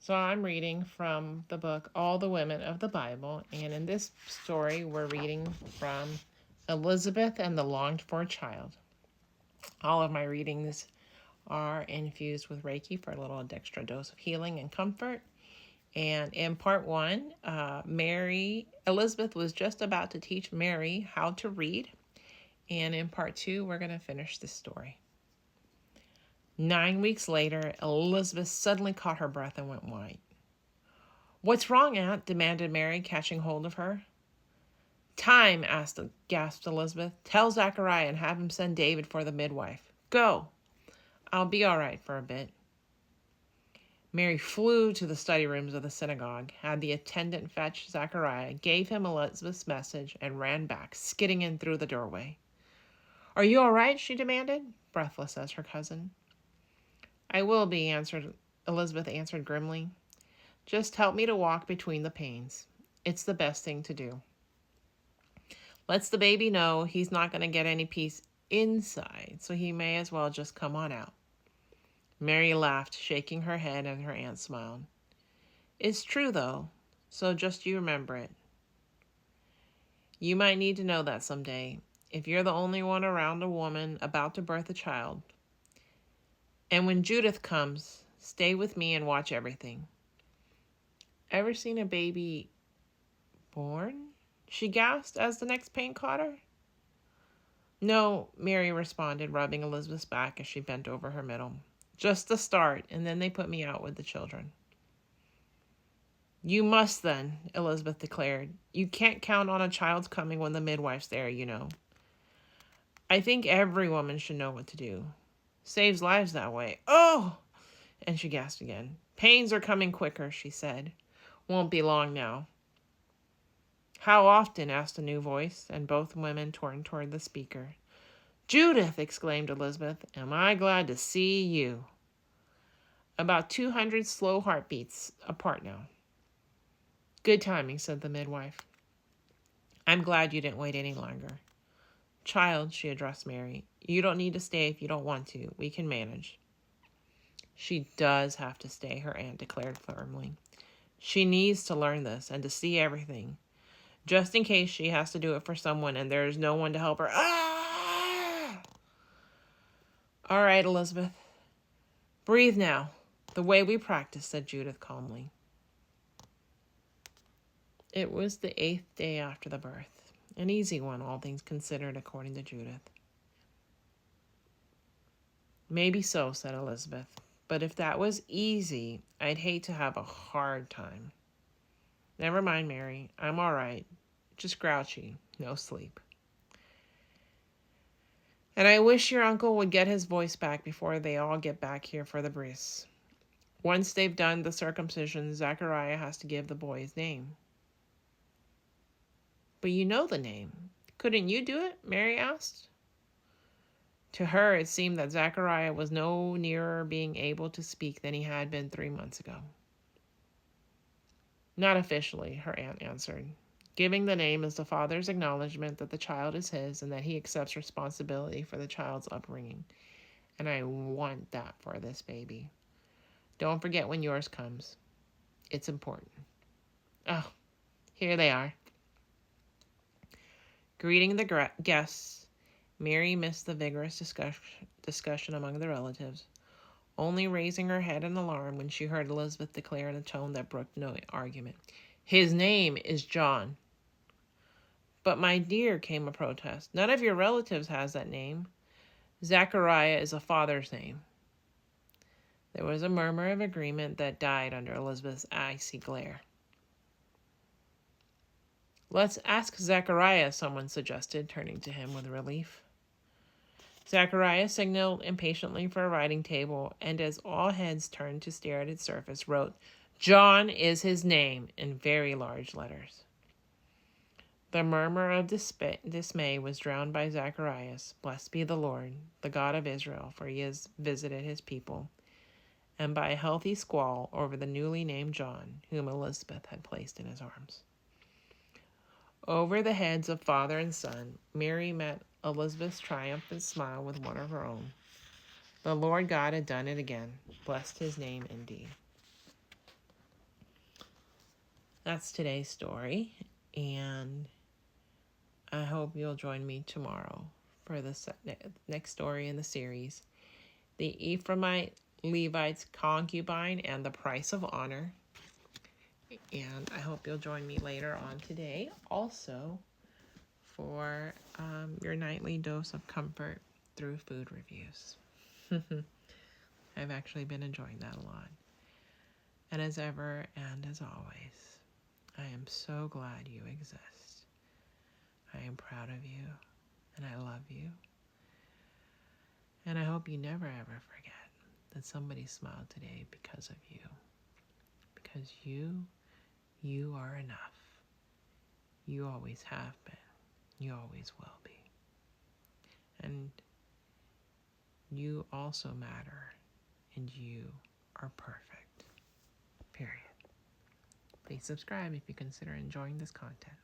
So I'm reading from the book All the Women of the Bible, and in this story, we're reading from Elizabeth and the Longed For Child. All of my readings are infused with Reiki for a little extra dose of healing and comfort. And in part one, Elizabeth was just about to teach Mary how to read. And in part two, we're going to finish this story. 9 weeks later, Elizabeth suddenly caught her breath and went white. "What's wrong, Aunt?" demanded Mary, catching hold of her. "Time," gasped Elizabeth. "Tell Zachariah and have him send David for the midwife. Go. I'll be all right for a bit." Mary flew to the study rooms of the synagogue, had the attendant fetch Zachariah, gave him Elizabeth's message, and ran back, skidding in through the doorway. "Are you all right?" she demanded, breathless as her cousin. "I will be," Elizabeth answered grimly. "Just help me to walk between the panes. It's the best thing to do. Lets the baby know he's not going to get any peace inside, so he may as well just come on out." Mary laughed, shaking her head, and her aunt smiled. "It's true, though, so just you remember it. You might need to know that someday, if you're the only one around a woman about to birth a child. And when Judith comes, stay with me and watch everything." "Ever seen a baby born?" she gasped as the next pain caught her. "No," Mary responded, rubbing Elizabeth's back as she bent over her middle. "Just the start, and then they put me out with the children." "You must then," Elizabeth declared. "You can't count on a child's coming when the midwife's there, you know. I think every woman should know what to do. Saves lives that way." "Oh!" And she gasped again. "Pains are coming quicker," she said. "Won't be long now." "How often?" asked a new voice, and both women turned toward the speaker. "Judith!" exclaimed Elizabeth. "Am I glad to see you." "About 200 slow heartbeats apart now." "Good timing," said the midwife. "I'm glad you didn't wait any longer. Child," she addressed Mary, "you don't need to stay if you don't want to. We can manage." "She does have to stay," her aunt declared firmly. "She needs to learn this and to see everything, just in case she has to do it for someone and there is no one to help her." "Ah!" "All right, Elizabeth. Breathe now, the way we practice," said Judith calmly. It was the 8th day after the birth. An easy one, all things considered, according to Judith. "Maybe so," said Elizabeth. "But if that was easy, I'd hate to have a hard time." "Never mind, Mary. I'm all right. Just grouchy. No sleep. And I wish your uncle would get his voice back before they all get back here for the bris. Once they've done the circumcision, Zachariah has to give the boy his name." "But you know the name. Couldn't you do it?" Mary asked. To her, it seemed that Zachariah was no nearer being able to speak than he had been 3 months ago. "Not officially," her aunt answered. "Giving the name is the father's acknowledgement that the child is his and that he accepts responsibility for the child's upbringing. And I want that for this baby. Don't forget when yours comes. It's important." Oh, here they are. Greeting the guests, Mary missed the vigorous discussion among the relatives, only raising her head in alarm when she heard Elizabeth declare in a tone that brooked no argument, "His name is John." "But my dear," came a protest, "none of your relatives has that name. Zachariah is a father's name." There was a murmur of agreement that died under Elizabeth's icy glare. "Let's ask Zachariah," someone suggested, turning to him with relief. Zachariah signaled impatiently for a writing table, and as all heads turned to stare at its surface, wrote, "John is his name," in very large letters. The murmur of dismay was drowned by Zacharias. "Blessed be the Lord, the God of Israel, for he has visited his people," and by a healthy squall over the newly named John, whom Elizabeth had placed in his arms. Over the heads of father and son, Mary met Elizabeth's triumphant smile with one of her own. The Lord God had done it again. Blessed his name indeed. That's today's story, and I hope you'll join me tomorrow for the next story in the series, The Ephraimite Levite's Concubine and the Price of Honor. And I hope you'll join me later on today also for your nightly dose of comfort through food reviews. I've actually been enjoying that a lot. And as ever and as always, I am so glad you exist. I am proud of you, and I love you. And I hope you never ever forget that somebody smiled today because of you. Because you are enough. You always have been. You always will be. And you also matter, and you are perfect. Period. Please subscribe if you consider enjoying this content.